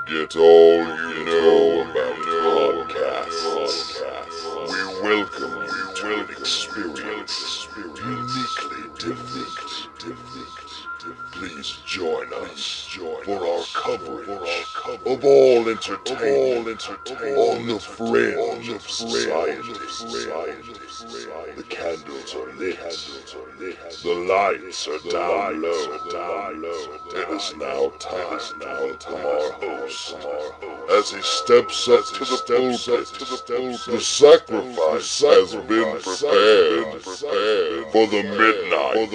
Get all you know about podcasts. We welcome you to an experience uniquely different. Please join us for our coverage of all entertainment on the fringe of society. The candles are lit, the lights are down low. It is now time to welcome our host as he steps up to the pulpit. The sacrifice has been prepared for the midnight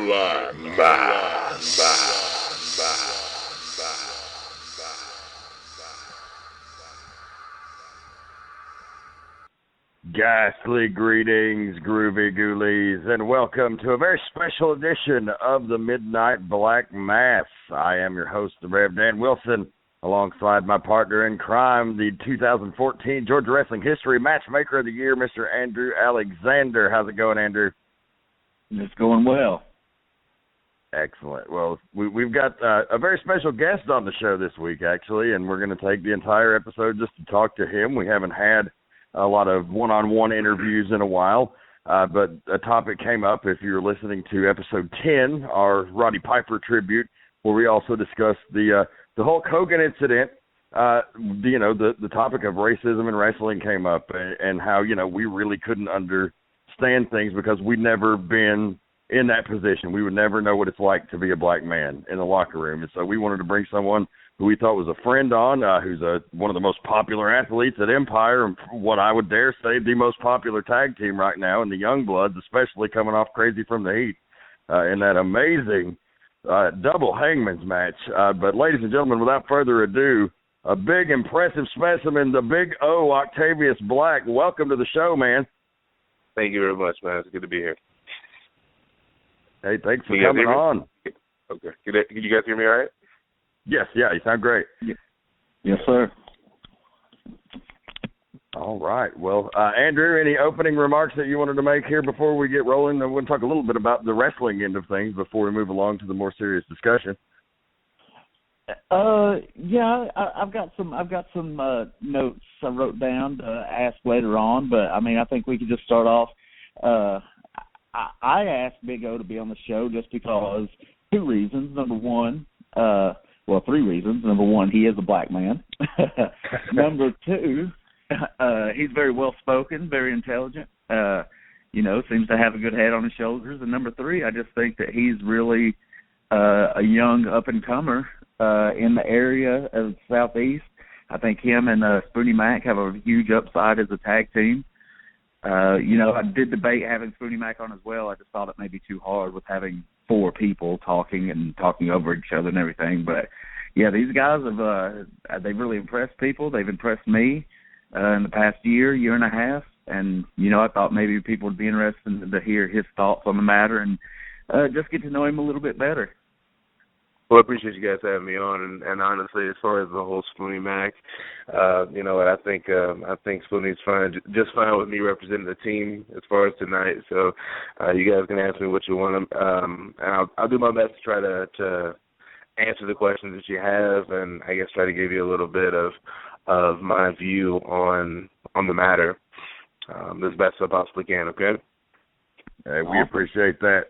Black Mass. Ghastly greetings, groovy ghoulies, and welcome to a very special edition of the Midnight Black Mass. I am your host, the Rev. Dan Wilson, alongside my partner in crime, the 2014 Georgia Wrestling History Matchmaker of the Year, Mr. Andrew Alexander. How's it going, Andrew? It's going well. Excellent. Well, we've got a very special guest on the show this week, actually, and we're going to take the entire episode just to talk to him. We haven't had a lot of one-on-one interviews in a while, but a topic came up if you were listening to episode 10, our Roddy Piper tribute, where we also discussed the Hulk Hogan incident. The topic of racism in wrestling came up, and how, we really couldn't understand things because we'd never been in that position. We would never know what it's like to be a black man in the locker room. And so we wanted to bring someone who we thought was a friend on, who's one of the most popular athletes at Empire, and what I would dare say the most popular tag team right now in the Youngbloodz, especially coming off Crazy from the Heat in that amazing double hangman's match. But ladies and gentlemen, without further ado, a big, impressive specimen, the Big O, Octavius Black. Welcome to the show, man. Thank you very much, man. It's good to be here. Hey, thanks for coming on. Okay. Can you guys hear me all right? Yes, yeah, you sound great. Yes, sir. All right. Well, Andrew, any opening remarks that you wanted to make here before we get rolling? I want to talk a little bit about the wrestling end of things before we move along to the more serious discussion. I've got some notes I wrote down to ask later on, but I think we could just start off. I asked Big O to be on the show just because two reasons. Number one, three reasons. Number one, he is a black man. Number two, he's very well-spoken, very intelligent, seems to have a good head on his shoulders. And number three, I just think that he's really a young up-and-comer in the area of the Southeast. I think him and Spoonie Mac have a huge upside as a tag team. I did debate having Spoonie Mac on as well. I just thought it may be too hard with having four people talking over each other and everything. But, yeah, these guys they've really impressed people. They've impressed me in the past year and a half. And, I thought maybe people would be interested to hear his thoughts on the matter and just get to know him a little bit better. Well, I appreciate you guys having me on, and honestly, as far as the whole Spoonie Mac, I think Spoonie's just fine with me representing the team as far as tonight. So, you guys can ask me what you want, and I'll do my best to try to answer the questions that you have, and I guess try to give you a little bit of my view on the matter as best I possibly can. Okay. Hey, we appreciate that.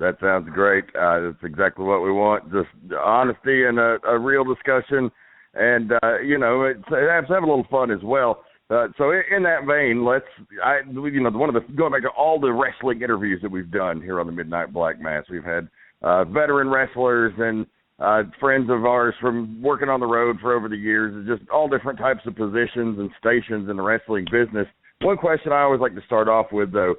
That sounds great. That's exactly what we want, just honesty and a real discussion. And, have a little fun as well. So in that vein, going back to all the wrestling interviews that we've done here on the Midnight Black Mass, we've had veteran wrestlers and friends of ours from working on the road for over the years, just all different types of positions and stations in the wrestling business. One question I always like to start off with, though,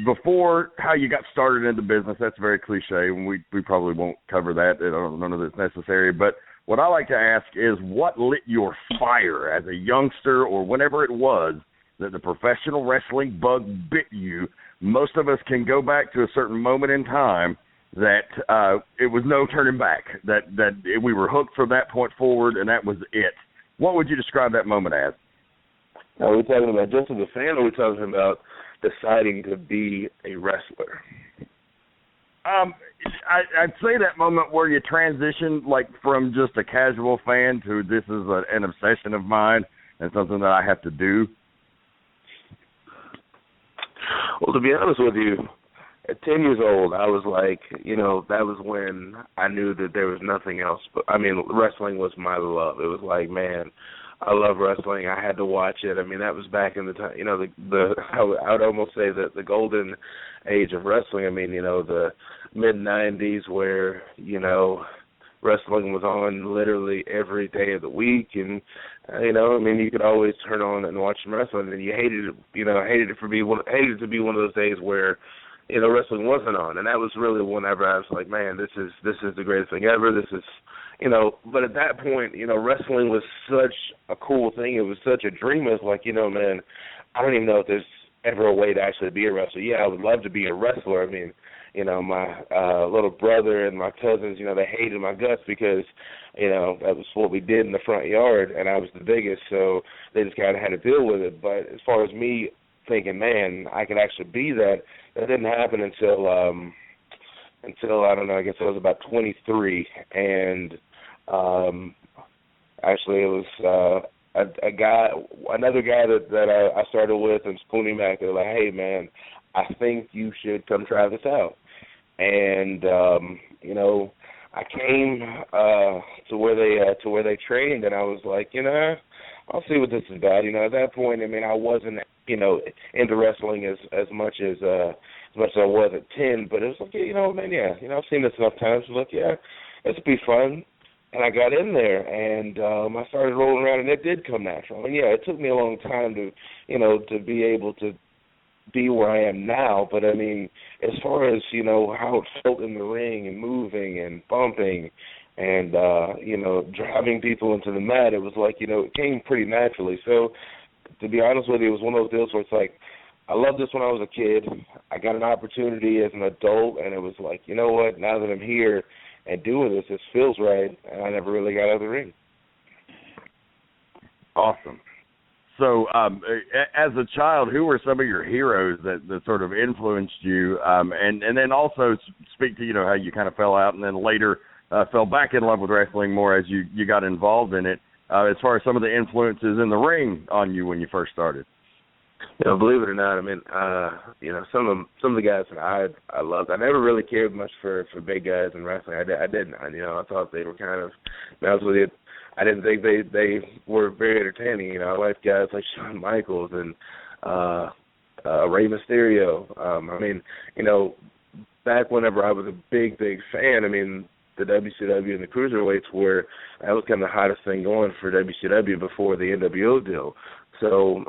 before how you got started in the business, that's very cliche, and we probably won't cover that. I don't know that it's necessary. But what I like to ask is, what lit your fire as a youngster or whenever it was that the professional wrestling bug bit you? Most of us can go back to a certain moment in time that it was no turning back, that we were hooked from that point forward, and that was it. What would you describe that moment as? Are we talking about just as a fan, or are we talking about deciding to be a wrestler? I'd say that moment where you transition, like, from just a casual fan to this is an obsession of mine and something that I have to do. Well, to be honest with you, at 10 years old, I was like, that was when I knew that there was nothing else. But I mean, wrestling was my love. It was like, man, I love wrestling. I had to watch it. I mean, that was back in the time, I would almost say that the golden age of wrestling. I mean, the mid-'90s where, wrestling was on literally every day of the week, and you could always turn on and watch some wrestling, and you hated it, hated it to be one of those days where, wrestling wasn't on, and that was really whenever I was like, man, this is the greatest thing ever. This is, but at that point, wrestling was such a cool thing. It was such a dream. It was like, man, I don't even know if there's ever a way to actually be a wrestler. Yeah, I would love to be a wrestler. I mean, my little brother and my cousins, they hated my guts because, that was what we did in the front yard, and I was the biggest, so they just kind of had to deal with it. But as far as me thinking, man, I could actually be that, that didn't happen until I don't know, I guess I was about 23, and actually it was another guy that I started with in Spoonie Mac. They were like, hey, man, I think you should come try this out. And I came to where they trained, and I was like, I'll see what this is about. At that point, I mean, I wasn't into wrestling as much as I was at 10, but it was like, man, I've seen this enough times. I was like, yeah, this would be fun. And I got in there, and I started rolling around, and it did come natural. And yeah, it took me a long time to be able to be where I am now. But I mean, as far as how it felt in the ring and moving and bumping and driving people into the mat, it was like it came pretty naturally. So to be honest with you, it was one of those deals where it's like, I loved this when I was a kid. I got an opportunity as an adult, and it was like, you know what? Now that I'm here and doing this feels right, and I never really got out of the ring. Awesome. So, as a child, who were some of your heroes that sort of influenced you? And then also speak to, how you kind of fell out and then later fell back in love with wrestling more as you got involved in it, as far as some of the influences in the ring on you when you first started. Believe it or not, I mean, some of the guys that I loved. I never really cared much for big guys in wrestling. I didn't. I thought they were kind of. To be honest with you, I didn't think they were very entertaining. I liked guys like Shawn Michaels and Rey Mysterio. I mean, back whenever I was a big fan, I mean, the WCW and the Cruiserweights that was kind of the hottest thing going for WCW before the NWO deal. So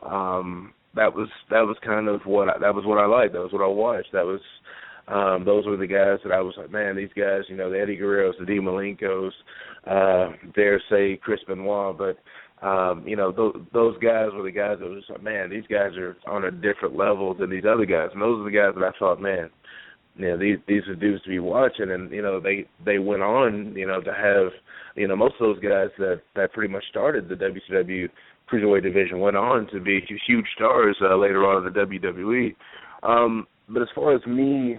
that was kind of what I liked. That was what I watched. That was those were the guys that I was like, man, these guys, the Eddie Guerreros, the Dean Malenkos, dare say Chris Benoit, but those guys were the guys that was like, man, these guys are on a different level than these other guys, and those are the guys that I thought, man, these are dudes to be watching, and they went on, to have, most of those guys that pretty much started the WCW Cruiserweight division went on to be huge stars later on in the WWE. But as far as me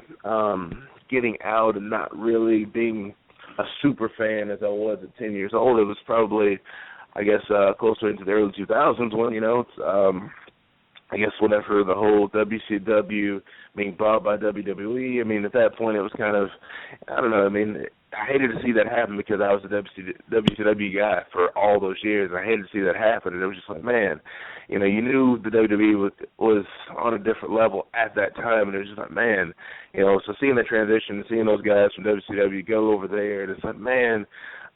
getting out and not really being a super fan as I was at 10 years old, it was probably, I guess, closer into the early 2000s when, I guess whenever the whole WCW being bought by WWE, I mean, at that point it was kind of, I don't know, I mean, I hated to see that happen because I was a WCW guy for all those years, and I hated to see that happen, and it was just like, man, you knew the WWE was on a different level at that time, and it was just like, man, so seeing that transition, seeing those guys from WCW go over there, and it's like, man,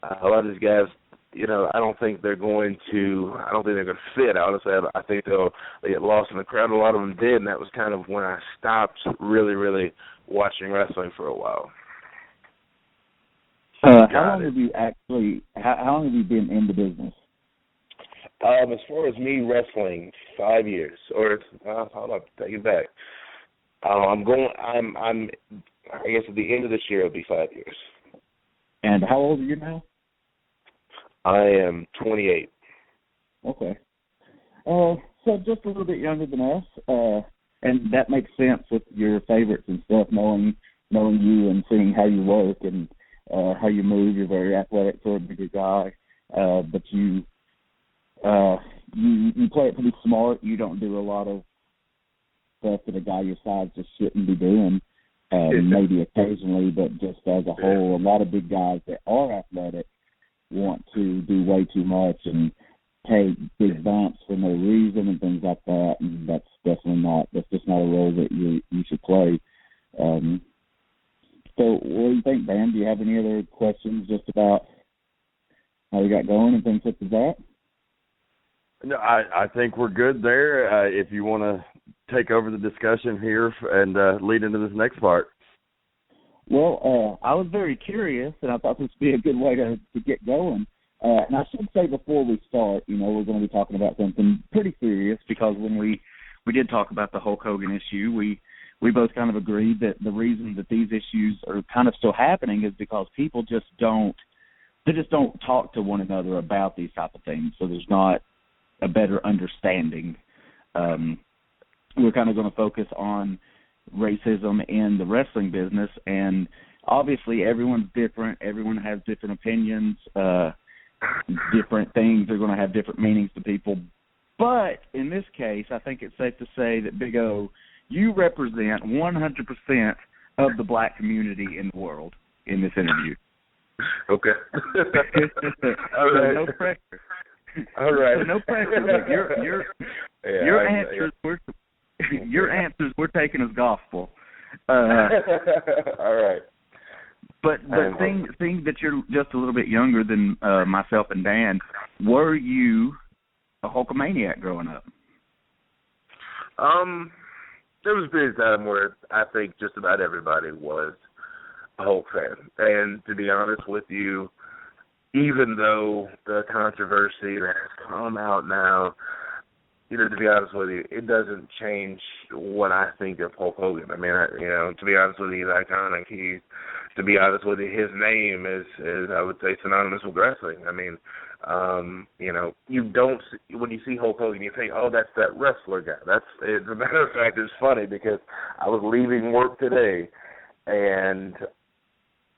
a lot of these guys, I don't think they're going to fit. Honestly, I think they get lost in the crowd. A lot of them did, and that was kind of when I stopped really, really watching wrestling for a while. How long have you been in the business? As far as me wrestling, 5 years, or hold up, take it back. I guess at the end of this year it'll be 5 years. And how old are you now? I am 28. Okay. So just a little bit younger than us, and that makes sense with your favorites and stuff, knowing knowing you and seeing how you work and how you move. You're very athletic for a bigger guy, but you play it pretty smart. You don't do a lot of stuff that a guy your size just shouldn't be doing. Maybe occasionally, but just as a whole, a lot of big guys that are athletic want to do way too much and take big bumps for no reason and things like that. And that's just not a role that you should play. So what do you think, Dan? Do you have any other questions just about how we got going and things such as that? No, I think we're good there. If you want to take over the discussion here and lead into this next part. Well, I was very curious, and I thought this would be a good way to get going. And I should say before we start, we're going to be talking about something pretty serious, because when we did talk about the Hulk Hogan issue, we both kind of agreed that the reason that these issues are kind of still happening is because people just don't talk to one another about these type of things. So there's not a better understanding. We're kind of going to focus on racism in the wrestling business, and obviously everyone's different. Everyone has different opinions. Different things are going to have different meanings to people. But in this case, I think it's safe to say that Big O, you represent 100% of the black community in the world in this interview. Okay. All right. So no pressure. All right. So no pressure. Your answers we're taking as gospel. All right. But seeing that you're just a little bit younger than myself and Dan, were you a Hulkamaniac growing up? There was a period of time where I think just about everybody was a Hulk fan. And to be honest with you, even though the controversy that has come out now, to be honest with you, it doesn't change what I think of Hulk Hogan. I mean, to be honest with you, he's iconic. To be honest with you, his name is I would say synonymous with wrestling. I mean, you don't when you see Hulk Hogan, you think, oh, that's that wrestler guy. As a matter of fact, it's funny because I was leaving work today, and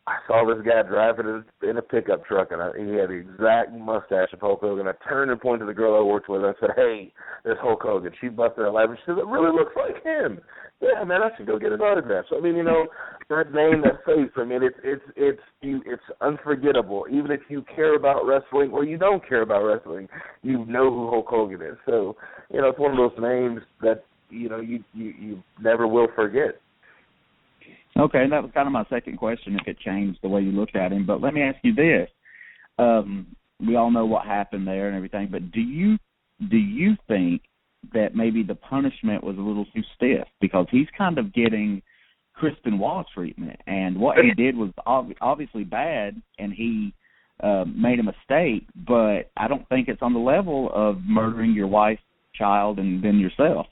I saw this guy driving in a pickup truck, and he had the exact mustache of Hulk Hogan. I turned and pointed to the girl I worked with, and I said, hey, there's Hulk Hogan. She busted her laugh. She said, it really looks like him. Yeah, man, I should go get his autograph. So, I mean, that name, that face, I mean, it's unforgettable. Even if you care about wrestling or you don't care about wrestling, you know who Hulk Hogan is. So, it's one of those names that, you never will forget. Okay, that was kind of my second question, if it changed the way you looked at him. But let me ask you this. We all know what happened there and everything, but do you think that maybe the punishment was a little too stiff? Because he's kind of getting Chris Benoit treatment, and what he did was obviously bad, and he made a mistake, but I don't think it's on the level of murdering your wife, child, and then yourself.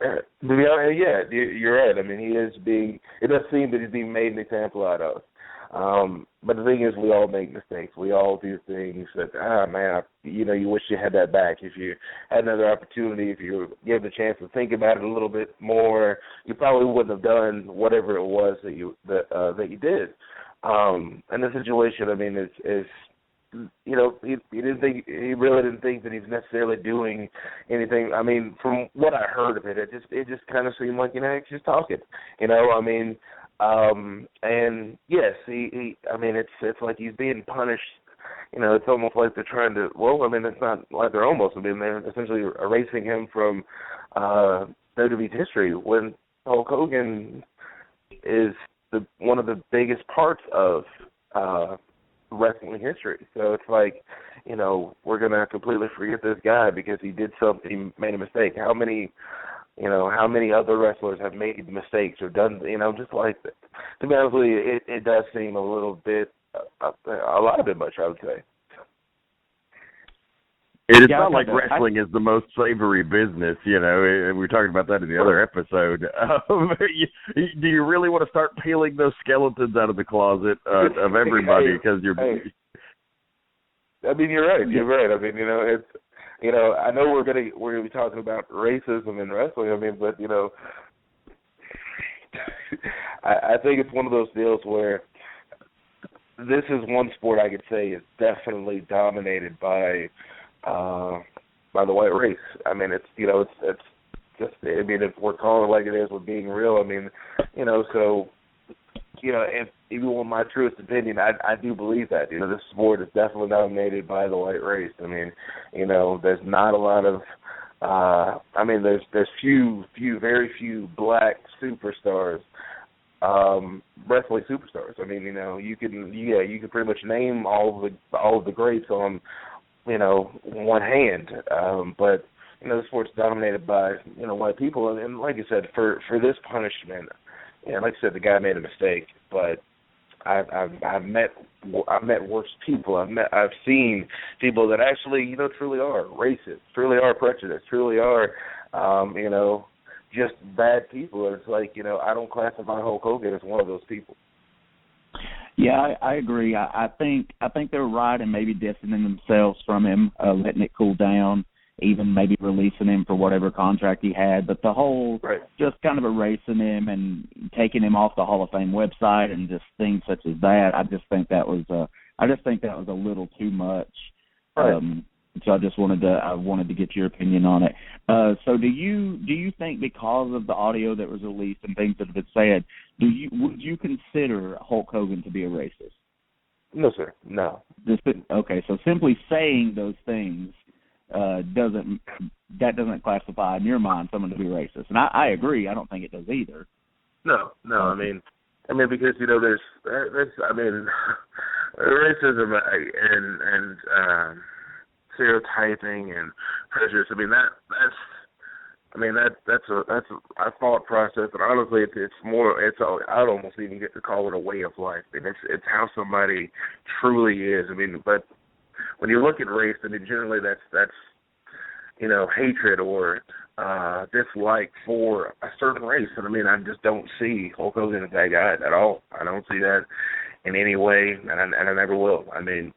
To be honest, yeah, you're right. I mean, it does seem that he's being made an example out of. But the thing is, we all make mistakes. We all do things that, man, you wish you had that back. If you had another opportunity, if you were given a chance to think about it a little bit more, you probably wouldn't have done whatever it was that you did. And the situation, I mean, is he really didn't think that he's necessarily doing anything. I mean, from what I heard of it, it just kind of seemed like, he's just talking. I mean, and yes, I mean, it's like he's being punished. It's almost like they're trying to. Well, I mean, it's not like they're almost. I mean, they're essentially erasing him from WWE's history when Hulk Hogan is one of the biggest parts of wrestling history. So it's like, we're going to completely forget this guy because he did something, he made a mistake. How many other wrestlers have made mistakes or done, just like that? To be honest with you, it does seem a little bit, a lot of it much, I would say. It's not like wrestling is the most savory business, we were talking about that in the other episode. Do you really want to start peeling those skeletons out of the closet of everybody because you're... I mean, you're right. You're right. I mean, it's... I know we're gonna be talking about racism in wrestling. I mean, but I think it's one of those deals where this is one sport I could say is definitely dominated by the white race. I mean, it's just, I mean, if we're calling it like it is with being real, I mean, so, if you want my truest opinion, I do believe that. This sport is definitely dominated by the white race. I mean, there's not a lot of, there's very few black superstars, wrestling superstars. I mean, you can pretty much name all of the greats on, one hand. But the sport's dominated by white people, and like I said, for this punishment, and like I said, the guy made a mistake, but I've met worse people. I've seen people that actually truly are racist, truly are prejudiced, truly are just bad people. It's like I don't classify Hulk Hogan as one of those people. Yeah, I agree. I think they're right in maybe distancing themselves from him, letting it cool down, even maybe releasing him for whatever contract he had. But the whole just kind of erasing him and taking him off the Hall of Fame website and just things such as that, I just think that was a little too much. Right. So I wanted to get your opinion on it. So do you think because of the audio that was released and things that have been said, would you consider Hulk Hogan to be a racist? No, sir. No. Okay, so simply saying those things doesn't classify in your mind someone to be racist, and I agree. I don't think it does either. No. I mean because there's racism and stereotyping and prejudice. I mean that's a thought process, and honestly, I'd almost even get to call it a way of life. I mean, it's how somebody truly is. I mean, but when you look at race, I mean, generally that's hatred or dislike for a certain race. And I mean, I just don't see Hulk Hogan as that guy at all. I don't see that in any way, and I never will. I mean,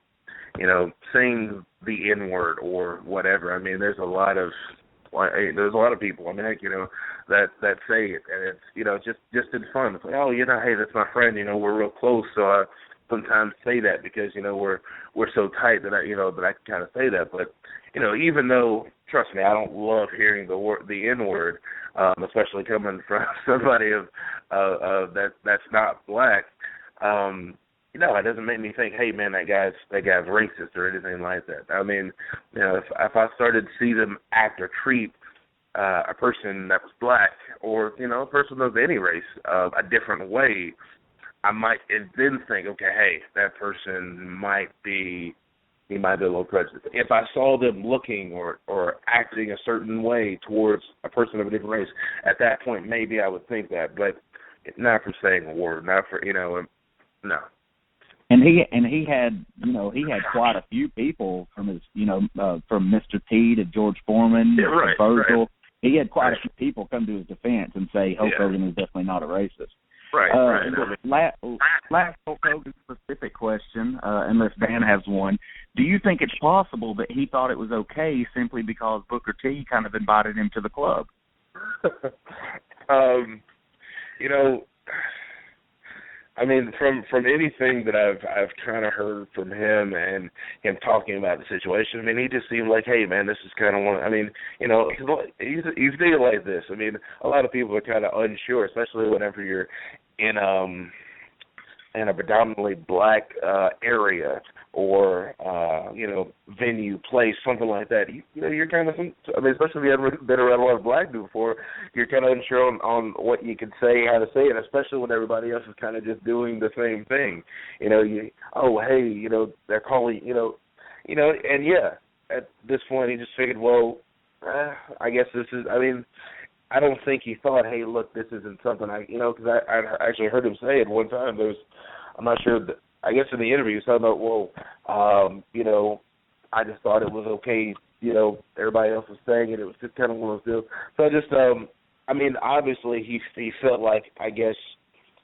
saying the N-word or whatever. I mean, there's a lot of people. I mean, that say it, and it's just in fun. It's like, oh, hey, that's my friend. We're real close, so I sometimes say that because we're so tight that I can kind of say that. But even though, trust me, I don't love hearing the N-word, especially coming from somebody of that's not black. It doesn't make me think, hey man, that guy's racist or anything like that. I mean, if I started to see them act or treat a person that was black or a person of any race a different way, I might then think, okay, hey, that person might be a little prejudiced. If I saw them looking or acting a certain way towards a person of a different race, at that point maybe I would think that, but not for saying a word, not for no. And he had quite a few people from his from Mr. T to George Foreman to Virgil. Right. He had quite a few people come to his defense and say Hulk Hogan is definitely not a racist. Right. Last Hulk Hogan specific question, unless Dan has one. Do you think it's possible that he thought it was okay simply because Booker T kind of invited him to the club? I mean, from anything that I've kind of heard from him and him talking about the situation, I mean, he just seemed like, hey, man, this is kind of one. I mean, you think it like this. I mean, a lot of people are kind of unsure, especially whenever you're in a predominantly black area or venue, place, something like that. You're kind of, I mean, especially if you haven't been around a lot of black people before, you're kind of unsure on what you can say, how to say it, especially when everybody else is kind of just doing the same thing. They're calling, and at this point he just figured, well, I guess this is, I mean, I don't think he thought, hey, look, this isn't something because I actually heard him say it one time. I'm not sure, I guess in the interview he was talking about, I just thought it was okay, everybody else was saying it. It was just kind of one of those deals. So I just, obviously he felt like, I guess,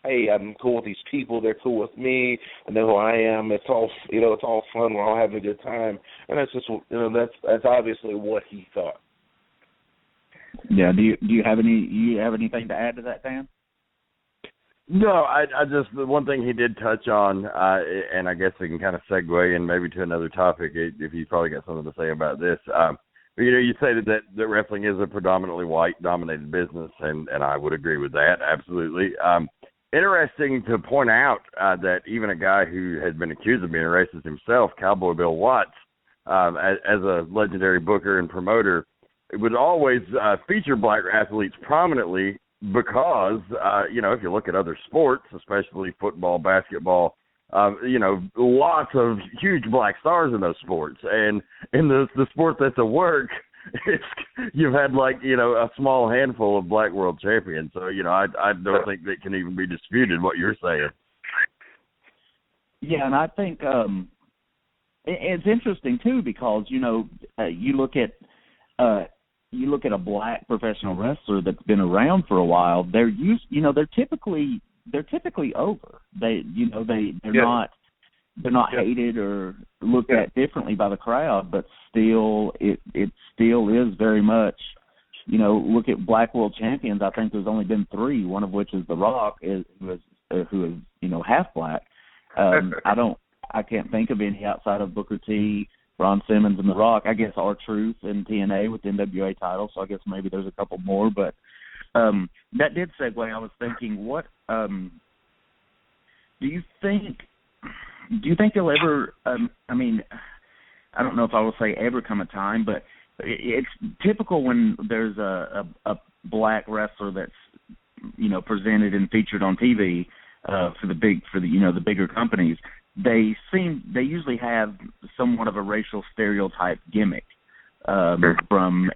hey, I'm cool with these people. They're cool with me. I know who I am. It's all, it's all fun. We're all having a good time. And that's just, that's obviously what he thought. Yeah. Do you have anything to add to that, Dan? No, I just the one thing he did touch on, and I guess we can kind of segue in maybe to another topic if you probably got something to say about this. You say that wrestling is a predominantly white-dominated business, and I would agree with that, absolutely. Interesting to point out that even a guy who has been accused of being a racist himself, Cowboy Bill Watts, as a legendary booker and promoter, would always feature black athletes prominently because, if you look at other sports, especially football, basketball, lots of huge black stars in those sports. And in the sport that's a work, you've had a small handful of black world champions. So, I don't think that can even be disputed what you're saying. Yeah, and I think it's interesting too because you look at a black professional wrestler that's been around for a while. They're typically over. They're not hated or looked at differently by the crowd, but still it still is very much. Look at black world champions. I think there's only been 3, one of which is The Rock, who is half black. I can't think of any outside of Booker T, Ron Simmons, and The Rock. I guess R-Truth and TNA with the NWA title, so I guess maybe there's a couple more. But that did segue. I was thinking, what do you think there'll ever? I don't know if I will say ever come a time, but it's typical when there's a black wrestler that's presented and featured on TV for the bigger companies. They usually have somewhat of a racial stereotype gimmick from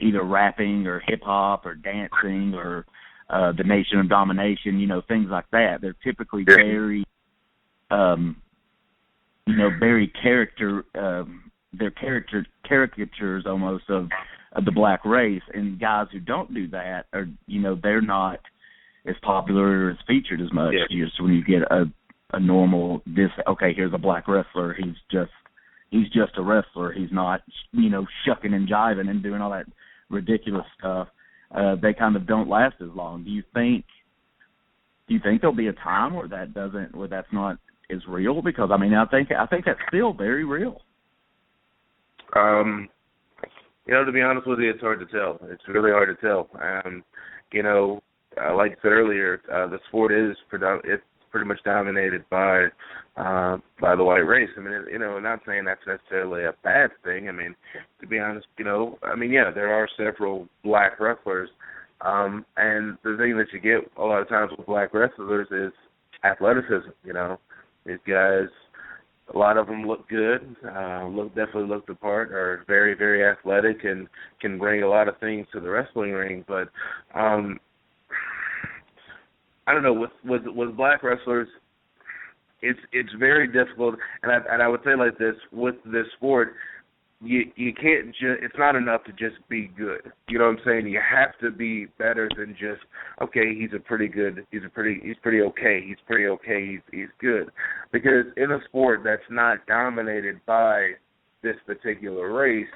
either rapping or hip hop or dancing or the Nation of Domination, things like that. They're typically very very they're caricatures almost of the black race, and guys who don't do that are they're not as popular or as featured as much. Just when you get a normal here's a black wrestler, he's just a wrestler, he's not shucking and jiving and doing all that ridiculous stuff. They kind of don't last as long. Do you think there'll be a time where that's not as real? Because I think that's still very real. To be honest with you, it's hard to tell. It's really hard to tell. Like I said earlier, the sport is pretty much dominated by the white race. I'm not saying that's necessarily a bad thing. To be honest, there are several black wrestlers, and the thing that you get a lot of times with black wrestlers is athleticism. These guys, a lot of them look good, definitely look the part, are very, very athletic, and can bring a lot of things to the wrestling ring. But I don't know, with black wrestlers, it's very difficult, and I would say like this, with this sport, you can't it's not enough to just be good. You know what I'm saying? You have to be better than just, okay, he's pretty okay, he's good. Because in a sport that's not dominated by this particular race,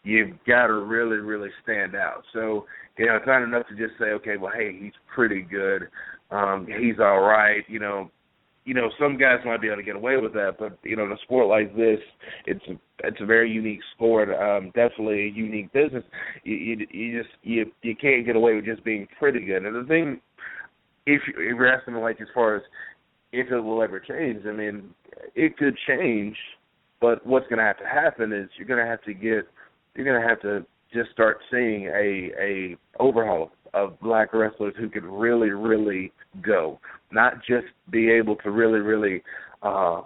you've got to really, really stand out. So, it's not enough to just say, okay, well, hey, he's pretty good. He's all right. Some guys might be able to get away with that, but in a sport like this, it's a very unique sport. Definitely a unique business. You can't get away with just being pretty good. And the thing, if you're asking like as far as if it will ever change, it could change. But what's going to have to happen is you're going to have to just start seeing a overhaul of black wrestlers who could really, really go. Not just be able to really, really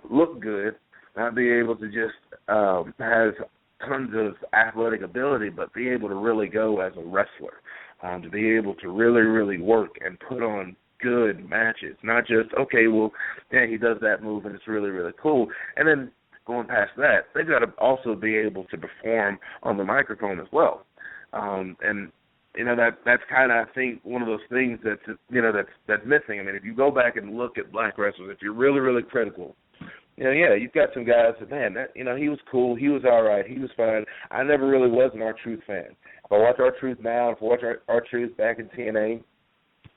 look good, not be able to just have tons of athletic ability, but be able to really go as a wrestler, to be able to really, really work and put on good matches. Not just, okay, well, yeah, he does that move and it's really, really cool. And then going past that, they've got to also be able to perform on the microphone as well. That's kind of, I think, one of those things that's missing. If you go back and look at black wrestlers, if you're really, really critical, you've got some guys that, man, he was cool, he was all right, he was fine. I never really was an R-Truth fan. If I watch R-Truth now, if I watch R-Truth back in TNA,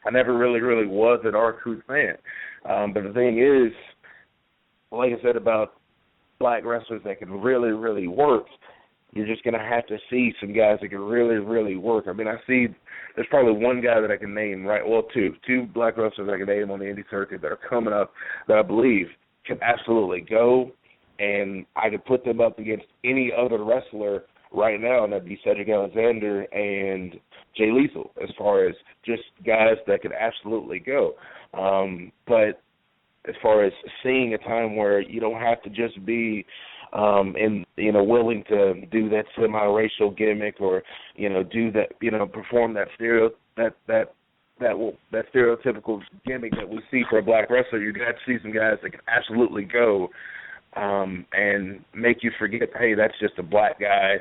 I never really was an R-Truth fan. But the thing is, like I said about black wrestlers that can really work, you're just going to have to see some guys that can really work. I mean, there's probably one guy that I can name, two black wrestlers I can name on the indie circuit that are coming up that I believe can absolutely go, and I could put them up against any other wrestler right now, and that'd be Cedric Alexander and Jay Lethal, as far as just guys that could absolutely go. But as far as seeing a time where you don't have to just be willing to do that semi-racial gimmick or, do that, perform that stereotypical gimmick that we see for a black wrestler. You got to see some guys that can absolutely go and make you forget, hey, that's just a black guy.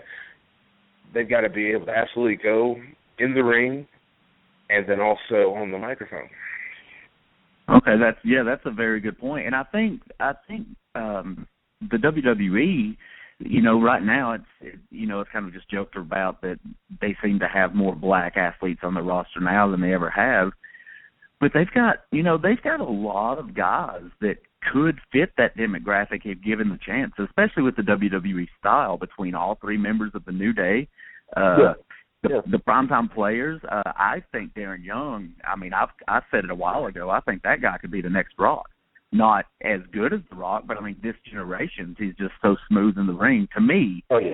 They've got to be able to absolutely go in the ring and then also on the microphone. Okay, that's a very good point. And I think the WWE, right now it's kind of just joked about that they seem to have more black athletes on the roster now than they ever have. But they've got a lot of guys that could fit that demographic if given the chance, especially with the WWE style between all three members of the New Day. The primetime players, I think Darren Young, I mean, I said it a while ago, I think that guy could be the next Rock. Not as good as The Rock, but I mean, this generation's, he's just so smooth in the ring to me. Oh, yeah.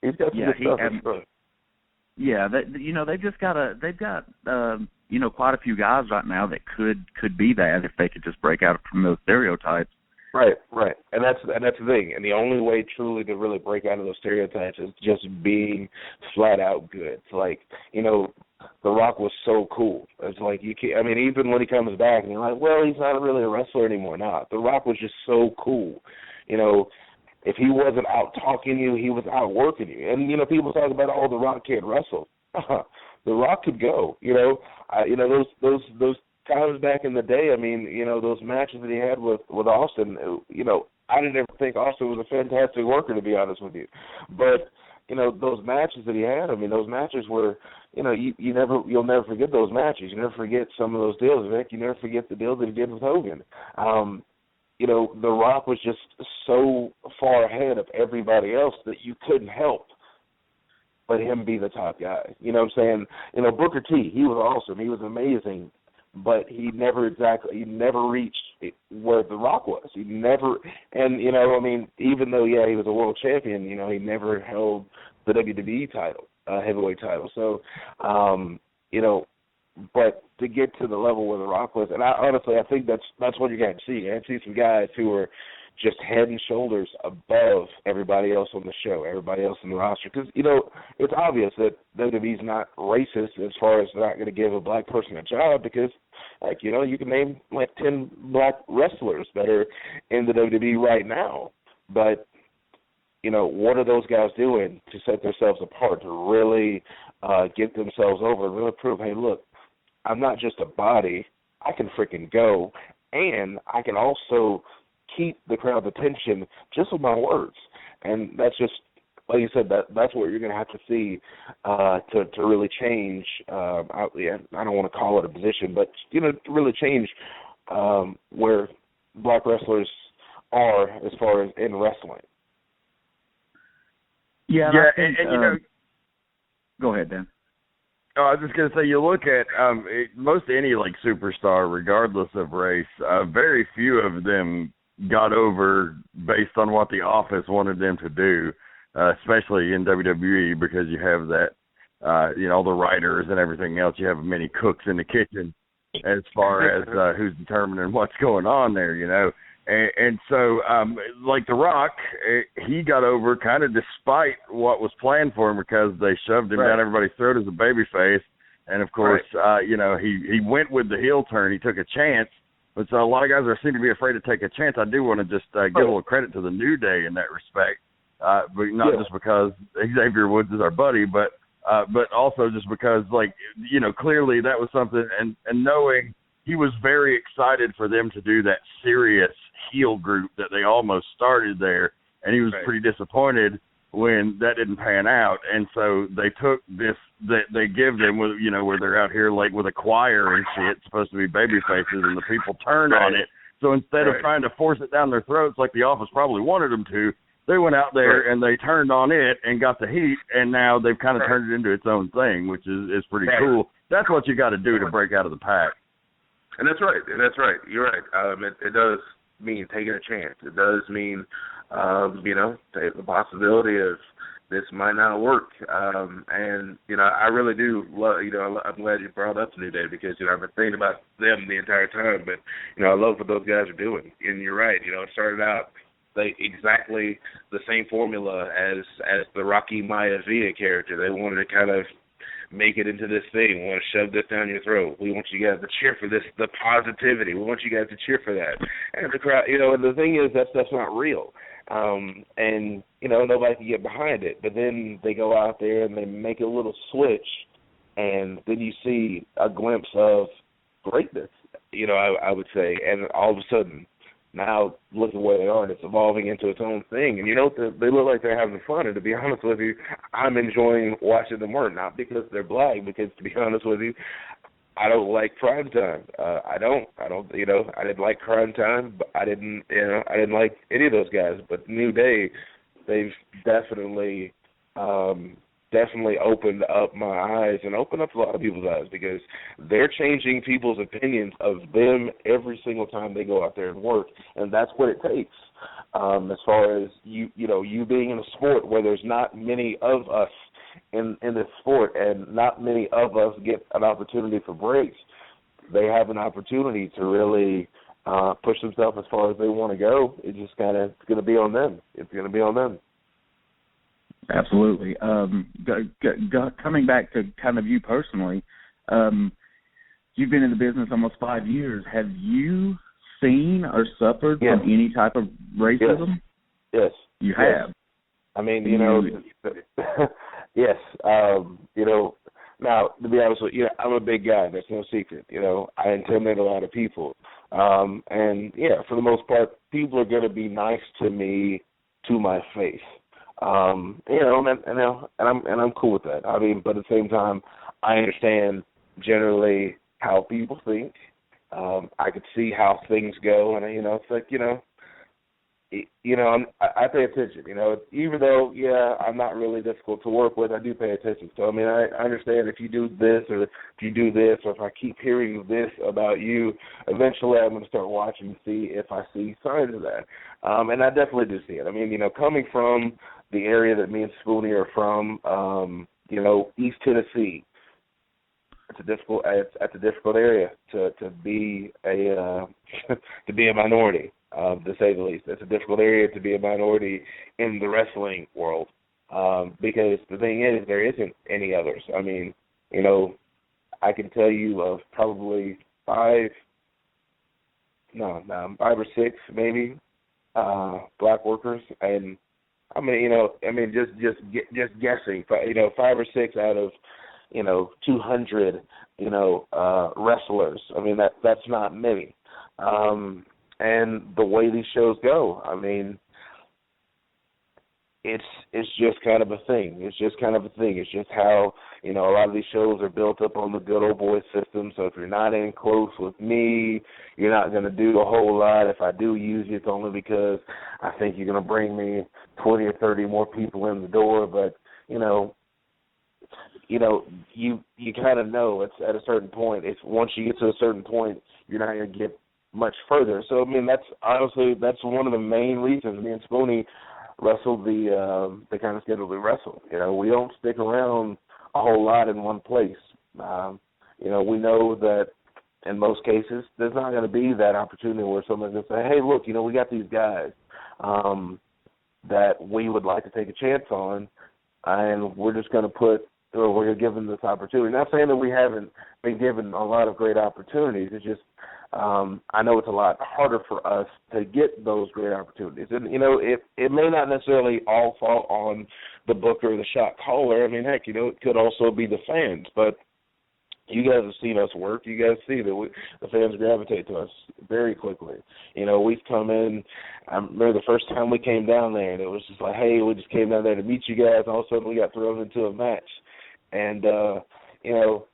He's got some good stuff. Yeah, they've got quite a few guys right now that could be that if they could just break out from those stereotypes. Right, and that's the thing. And the only way truly to really break out of those stereotypes is just being flat out good. It's like, The Rock was so cool. It's like you can't. I mean, even when he comes back, and you're like, well, he's not really a wrestler anymore. Nah, The Rock was just so cool. If he wasn't out talking you, he was out working you. And people talk about, The Rock can't wrestle. The Rock could go. Those times back in the day. I mean, those matches that he had with Austin. I didn't ever think Austin was a fantastic worker, to be honest with you. But those matches that he had. I mean, those matches were. You'll never forget those matches. You never forget some of those deals, Vic. You never forget the deal that he did with Hogan. The Rock was just so far ahead of everybody else that you couldn't help but him be the top guy. You know what I'm saying? Booker T, he was awesome. He was amazing, but he never reached where The Rock was. He never, and, even though, he was a world champion, he never held the WWE title, heavyweight title. So, but to get to the level where The Rock was, and I think that's what you're going to see. You're going to see some guys who are just head and shoulders above everybody else on the show, everybody else in the roster. Because, it's obvious that WWE's not racist as far as not going to give a black person a job because, you can name 10 black wrestlers that are in the WWE right now. But, what are those guys doing to set themselves apart, to really get themselves over and really prove, hey, look, I'm not just a body. I can freaking go, and I can also keep the crowd's attention just with my words. And that's just, like you said, that's what you're going to have to see to really change. I don't want to call it a position, but, to really change where black wrestlers are as far as in wrestling. Yeah, and go ahead, Dan. Oh, I was just going to say, you look at most any superstar, regardless of race, very few of them got over based on what the office wanted them to do, especially in WWE, because you have that, all the writers and everything else. You have many cooks in the kitchen as far as who's determining what's going on there, And so, The Rock, he got over kind of despite what was planned for him because they shoved him down everybody's throat as a babyface. And, of course, he went with the heel turn. He took a chance. But so a lot of guys seem to be afraid to take a chance. I do want to just give a little credit to the New Day in that respect, but not just because Xavier Woods is our buddy, but also just because, clearly that was something. And knowing he was very excited for them to do that serious heel group that they almost started there, and he was pretty disappointed when that didn't pan out. And so they took this, they give them, where they're out here like with a choir and shit, supposed to be baby faces, and the people turned on it. So instead of trying to force it down their throats like the office probably wanted them to, they went out there and they turned on it and got the heat, and now they've kind of turned it into its own thing, which is pretty cool. That's what you got to do to break out of the pack. And that's right. You're right. It does mean taking a chance. It does mean, the possibility of this might not work. And I really do love, I'm glad you brought up the New Day, because, I've been thinking about them the entire time. But, I love what those guys are doing. And you're right. It started out exactly the same formula as the Rocky Maivia character. They wanted to kind of make it into this thing. We want to shove this down your throat. We want you guys to cheer for this, the positivity. We want you guys to cheer for that. And the crowd, and the thing is, that's not real. And nobody can get behind it. But then they go out there and they make a little switch, and then you see a glimpse of greatness, I would say. And all of a sudden, now look at where they are, and it's evolving into its own thing. And they look like they're having fun. And to be honest with you, I'm enjoying watching them work, not because they're black, because to be honest with you, I don't like Crime Time. I didn't like Crime Time, but I didn't like any of those guys. But New Day, they've definitely opened up my eyes and opened up a lot of people's eyes, because they're changing people's opinions of them every single time they go out there and work, and that's what it takes. As far as you being in a sport where there's not many of us in this sport, and not many of us get an opportunity for breaks, they have an opportunity to really push themselves as far as they want to go. It's just it's going to be on them. It's going to be on them. Absolutely. Coming back to kind of you personally, you've been in the business almost 5 years. Have you seen or suffered from any type of racism? Yes. You have? I mean, yes. Now, to be honest with you, I'm a big guy. That's no secret. I intimidate a lot of people. And, for the most part, people are going to be nice to me to my face. And I'm cool with that. I mean, but at the same time, I understand generally how people think. I could see how things go, and it's like I pay attention. Even though I'm not really difficult to work with, I do pay attention. So I mean, I understand if you do this, or if you do this, or if I keep hearing this about you, eventually I'm going to start watching and see if I see signs of that. And I definitely do see it. I mean, coming from the area that me and Spoonie are from, East Tennessee, it's a difficult area to be a to be a minority, to say the least. It's a difficult area to be a minority in the wrestling world, because the thing is, there isn't any others. I mean, I can tell you of probably 5 or 6 maybe black workers, and just guessing, 5 or 6 out of 200 wrestlers. I mean, that's not many. And the way these shows go, I mean, it's just kind of a thing. It's just how, a lot of these shows are built up on the good old boy system. So if you're not in close with me, you're not going to do a whole lot. If I do use you, it's only because I think you're going to bring me 20 or 30 more people in the door. But, you kind of know it's at a certain point. It's once you get to a certain point, you're not going to get much further. So, I mean, that's one of the main reasons me and Spoonie wrestle the kind of schedule we wrestle. We don't stick around a whole lot in one place. We know that in most cases there's not going to be that opportunity where someone's going to say, hey, look, we got these guys that we would like to take a chance on, and we're just going to we're going to give them this opportunity. Not saying that we haven't been given a lot of great opportunities. It's just I know it's a lot harder for us to get those great opportunities. And, it may not necessarily all fall on the booker or the shot caller. I mean, heck, it could also be the fans. But You guys have seen us work. You guys see that the fans gravitate to us very quickly. You know, we've come in. I remember the first time we came down there, and it was just like, hey, we just came down there to meet you guys. All of a sudden, we got thrown into a match, and you know,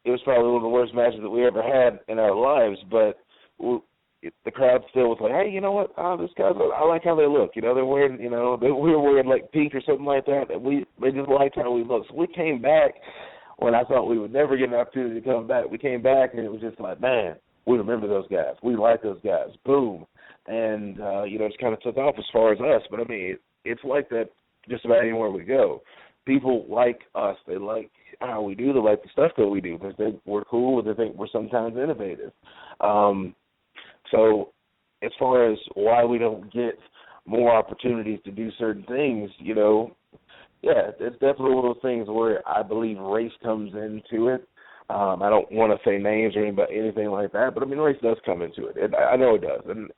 it was probably one of the worst matches that we ever had in our lives. But the crowd still was like, hey, you know what? Oh, this guy's, I like how they look. You know, they're wearing, you know, we were wearing like pink or something like that. And they just liked how we looked. So we came back. When I thought we would never get an opportunity to come back, we came back, and it was just like, man, we remember those guys. We like those guys. Boom. And, you know, it's kind of took off as far as us. But, I mean, it's like that just about anywhere we go. People like us. They like how we do. They like the stuff that we do. They think we're cool. They think we're sometimes innovative. So as far as why we don't get more opportunities to do certain things, you know, yeah, it's definitely one of those things where I believe race comes into it. I don't want to say names or anything like that, but I mean race does come into it. I know it does, and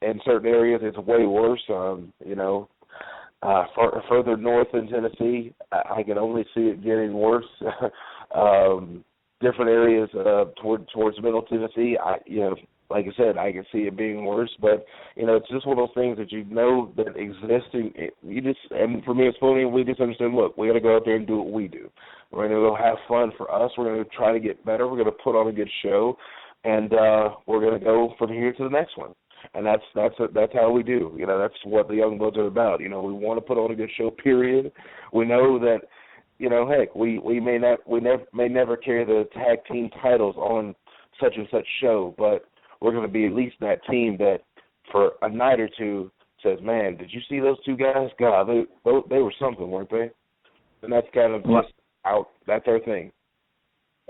in certain areas it's way worse. You know, further north in Tennessee, I can only see it getting worse. Different areas towards Middle Tennessee, you know, like I said, I can see it being worse, but, you know, it's just one of those things that you know that existing. And for me as Spoonie, we just understand, look, we got to go out there and do what we do. We're going to go have fun for us. We're going to try to get better. We're going to put on a good show, and we're going to go from here to the next one. And that's how we do. You know, that's what the Youngbloodz are about. You know, we want to put on a good show, period. We know that, you know, heck, we may never carry the tag team titles on such and such show, but we're going to be at least that team that for a night or two says, man, did you see those two guys? God, they were something, weren't they? And that's kind of just that's our thing.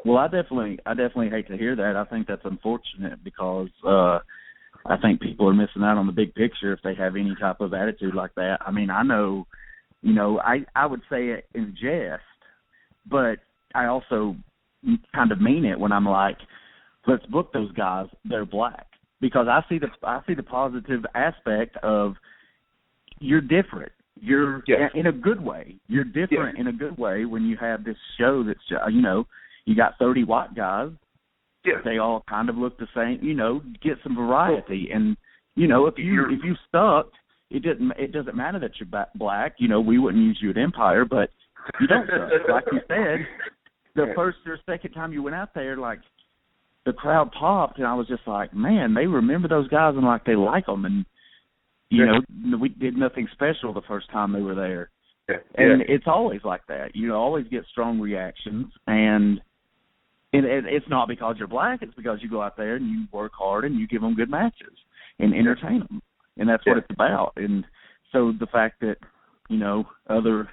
Well, I definitely hate to hear that. I think that's unfortunate because I think people are missing out on the big picture if they have any type of attitude like that. I mean, I know, you know, I would say it in jest, but I also kind of mean it when I'm like, let's book those guys. They're black, because I see the positive aspect of you're different. You're in a good way. You're different in a good way when you have this show that's, you know, you got 30 white guys. Yeah. They all kind of look the same. You know, get some variety. And you know, if you sucked, it doesn't matter that you're black. You know, we wouldn't use you at Empire, but you don't suck. Like you said, the first or second time you went out there, like, the crowd popped, and I was just like, man, they remember those guys and, like, they like them. And, you know, we did nothing special the first time they were there. Yeah. And it's always like that. You always get strong reactions. And it's not because you're black. It's because you go out there and you work hard and you give them good matches and entertain them. And that's what it's about. And so the fact that, you know, other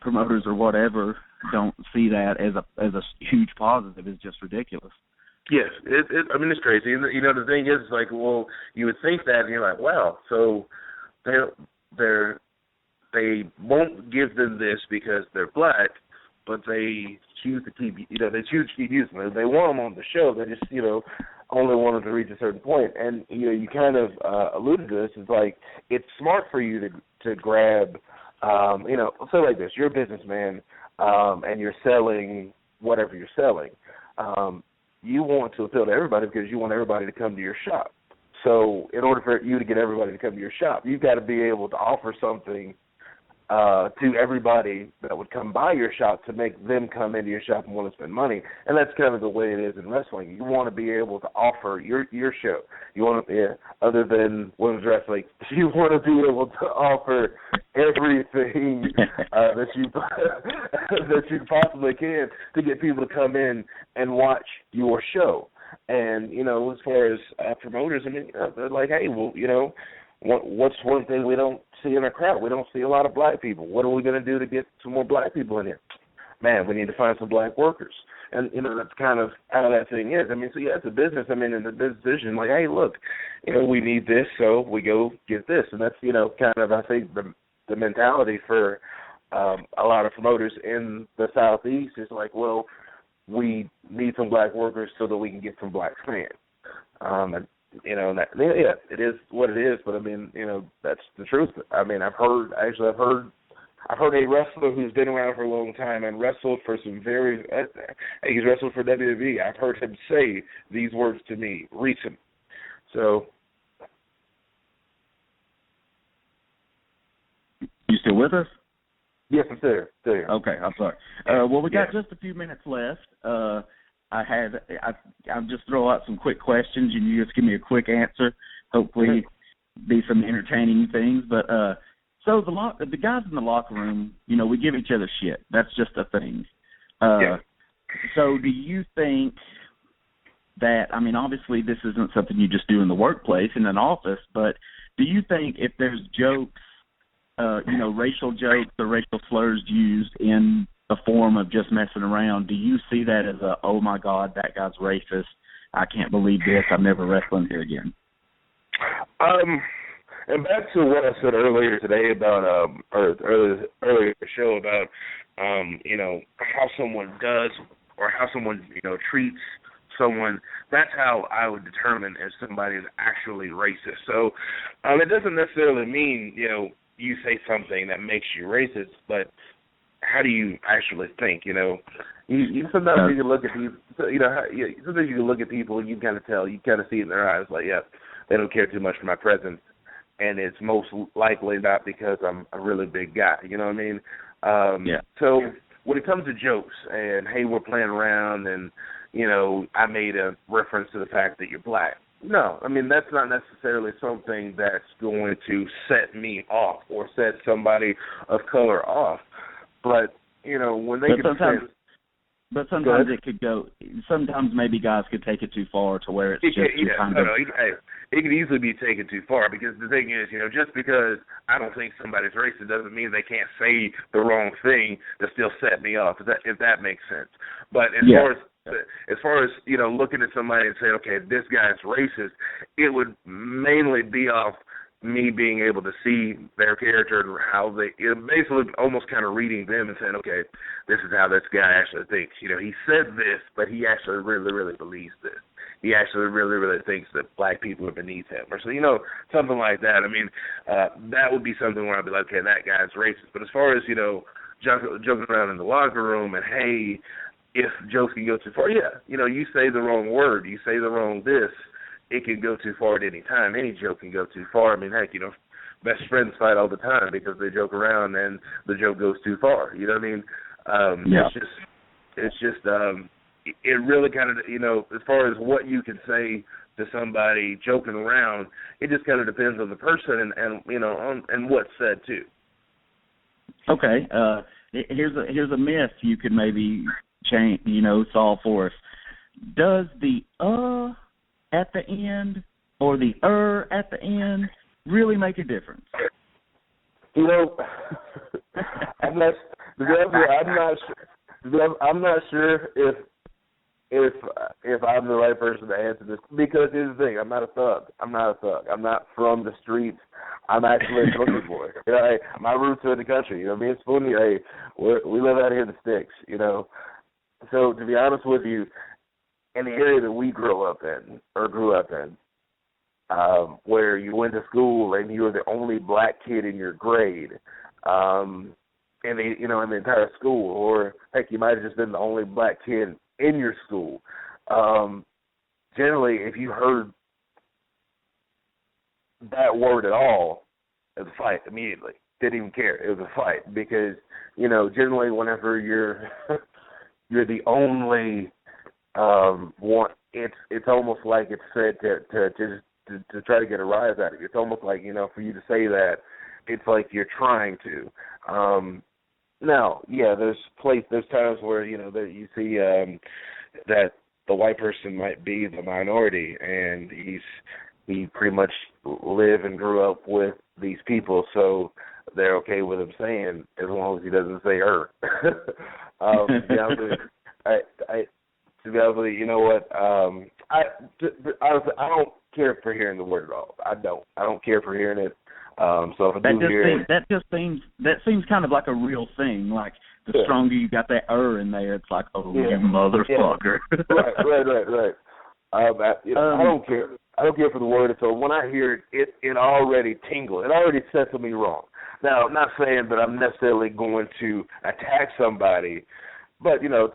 promoters or whatever don't see that as a huge positive is just ridiculous. Yes, I mean, it's crazy. And, you know, the thing is, like, well, you would think that, and you're like, wow, so they won't give them this because they're black, but they choose to keep, you know, they choose to keep using them. They want them on the show. They just, you know, only want them to reach a certain point. And, you know, you kind of alluded to this. It's like, it's smart for you to grab, you know, say like this, you're a businessman, and you're selling whatever you're selling. You want to appeal to everybody because you want everybody to come to your shop. So in order for you to get everybody to come to your shop, you've got to be able to offer something to everybody that would come by your shop to make them come into your shop and want to spend money. And that's kind of the way it is in wrestling. You want to be able to offer your show. You want to, other than women's wrestling, you want to be able to offer everything that you possibly can to get people to come in and watch your show. And, you know, as far as promoters, I mean, they're like, hey, well, you know, what's one thing we don't see in our crowd? We don't see a lot of black people. What are we going to do to get some more black people in here? Man, we need to find some black workers. And, you know, that's kind of how that thing is. I mean, so, yeah, it's a business. I mean, in the business decision, like, hey, look, you know, we need this, so we go get this. And that's, you know, kind of, I think, the mentality for a lot of promoters in the Southeast is like, well, we need some black workers so that we can get some black fans. And, you know, that, yeah, it is what it is, but I mean, you know, that's the truth. I mean, I've heard I've heard a wrestler who's been around for a long time and wrestled for some very, he's wrestled for WWE. I've heard him say these words to me recently. So. You still with us? Yes, I'm still here. Okay, I'm sorry. Well, we got just a few minutes left. I'll just throw out some quick questions, and you just give me a quick answer. Hopefully, be some entertaining things. But so the guys in the locker room, we give each other shit. That's just a thing. So, do you think that? I mean, obviously, this isn't something you just do in the workplace in an office. But do you think if there's jokes, racial jokes or racial slurs used in the form of just messing around, do you see that as oh my God, that guy's racist, I can't believe this, I'm never wrestling here again? And back to what I said earlier today about, or earlier in the show about, how someone does or how someone, treats someone, that's how I would determine if somebody is actually racist. So it doesn't necessarily mean, you say something that makes you racist, but how do you actually think? Sometimes you can look at people. Sometimes you can look at people and you kind of tell, you kind of see it in their eyes, like, yeah, they don't care too much for my presence, and it's most likely not because I'm a really big guy. You know what I mean? So when it comes to jokes and hey, we're playing around, and I made a reference to the fact that you're black. No, I mean, that's not necessarily something that's going to set me off or set somebody of color off. But, when they But sometimes it could go, sometimes maybe guys could take it too far to where it's just it could easily be taken too far, because the thing is, just because I don't think somebody's racist doesn't mean they can't say the wrong thing to still set me off, if that makes sense. But as far as looking at somebody and saying, okay, this guy's racist, it would mainly be off me being able to see their character and how basically almost kind of reading them and saying, okay, this is how this guy actually thinks. He said this, but he actually really, really believes this. He actually really, really thinks that black people are beneath him. Or so, something like that. I mean, that would be something where I'd be like, okay, that guy's racist. But as far as, joking around in the locker room and, hey, if jokes can go too far, you say the wrong word, you say the wrong this, it can go too far at any time. Any joke can go too far. I mean, heck, best friends fight all the time because they joke around and the joke goes too far. You know what I mean? It's just it really kind of, as far as what you can say to somebody joking around, it just kind of depends on the person and what's said too. Okay. Here's a myth you could maybe change, solve for us. Does the at the end or the at the end really make a difference? I'm not sure if I'm the right person to answer this, because here's the thing, I'm not a thug. I'm not from the streets. I'm actually a country boy. My roots are in the country. Me and Spoonie, we live out here in the sticks. So to be honest with you, in the area that we grew up in, where you went to school and you were the only black kid in your grade, in the entire school, or heck, you might have just been the only black kid in your school. Generally, if you heard that word at all, it was a fight immediately. Didn't even care. It was a fight because, generally whenever you're the only one, it's almost like it's said to try to get a rise out of you. It's almost like, for you to say that, it's like you're trying to. Now, there's times where, that you see that the white person might be the minority, and he pretty much live and grew up with these people, so they're okay with him saying, as long as he doesn't say her. To be honest with you, you know what? I don't care for hearing the word at all. I don't care for hearing it. So if I do hear it, that seems kind of like a real thing. Like the stronger you got that in there, it's like, oh, you motherfucker. Right. I don't care. I don't care for the word. So when I hear it, it already tingles. It already sets me wrong. Now, I'm not saying that I'm necessarily going to attack somebody, but you know, I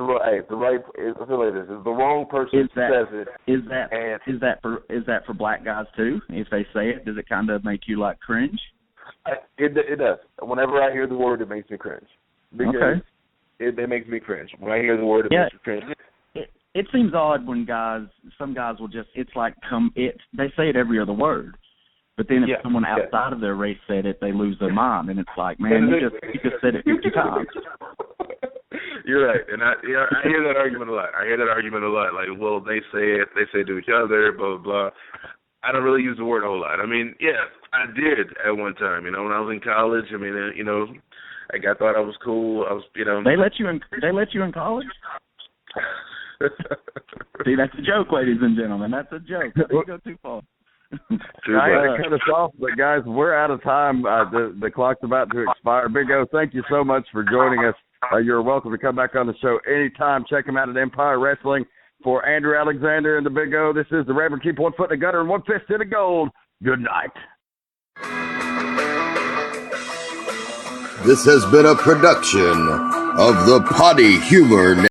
feel like this. If the wrong person says it, is that for black guys too? If they say it, does it kind of make you like cringe? It does. Whenever I hear the word, it makes me cringe. Because it makes me cringe. When I hear the word, it makes me cringe. It seems odd when some guys will just, it's like they say it every other word. But then if someone outside of their race said it, they lose their mind, and it's like, man, you just said it 50 times. You're right, and I hear that argument a lot. Like, well, they say it to each other, blah blah blah. I don't really use the word a whole lot. I mean, yeah, I did at one time. You know, when I was in college. I mean, you know, I thought I was cool. I was, you know. They let you in college? See, that's a joke, ladies and gentlemen. That's a joke. Don't go too far. I cut us off, but guys, we're out of time. The clock's about to expire. Big O, thank you so much for joining us. You're welcome to come back on the show anytime. Check him out at Empire Wrestling. For Andrew Alexander and the Big O, this is the Reverend. Keep one foot in the gutter and one fist in the gold. Good night. This has been a production of the Potty Humor